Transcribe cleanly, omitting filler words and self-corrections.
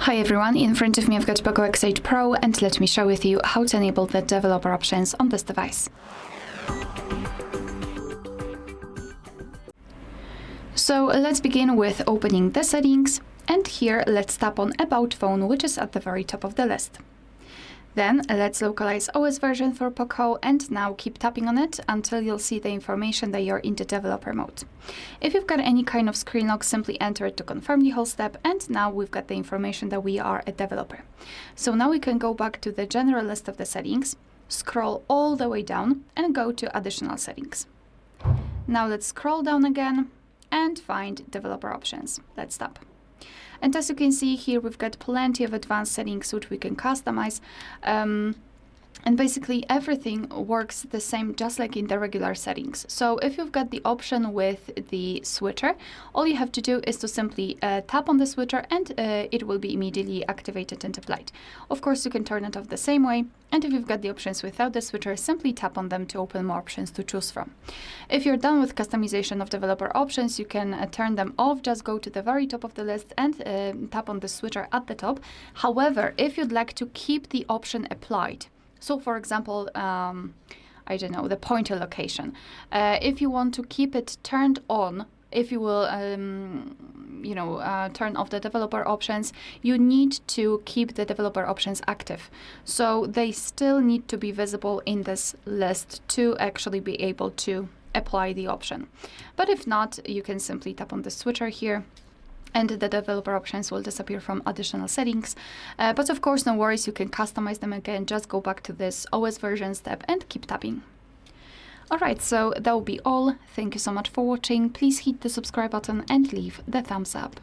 Hi everyone, in front of me I've got POCO X8 Pro and let me share with you how to enable the developer options on this device. So let's begin with opening the settings, and here let's tap on About Phone, which is at the very top of the list. Then let's localize OS version for POCO, and now keep tapping on it until you'll see the information that you're in the developer mode. If you've got any kind of screen lock, simply enter it to confirm the whole step, and now we've got the information that we are a developer. So now we can go back to the general list of the settings, scroll all the way down and go to additional settings. Now let's scroll down again and find developer options. Let's tap. And as you can see here, we've got plenty of advanced settings which we can customize. And basically everything works the same, just like in the regular settings. So if you've got the option with the switcher, all you have to do is to simply tap on the switcher, and it will be immediately activated and applied. Of course, you can turn it off the same way. And if you've got the options without the switcher, simply tap on them to open more options to choose from. If you're done with customization of developer options, you can turn them off. Just go to the very top of the list and tap on the switcher at the top. However, if you'd like to keep the option applied, so for example, I don't know, the pointer location. If you want to keep it turned on, if you will, turn off the developer options, you need to keep the developer options active. So they still need to be visible in this list to actually be able to apply the option. But if not, you can simply tap on the switcher here, and the developer options will disappear from additional settings. But of course, no worries, you can customize them again. Just go back to this OS version step and keep tapping. Alright, so that will be all. Thank you so much for watching. Please hit the subscribe button and leave the thumbs up.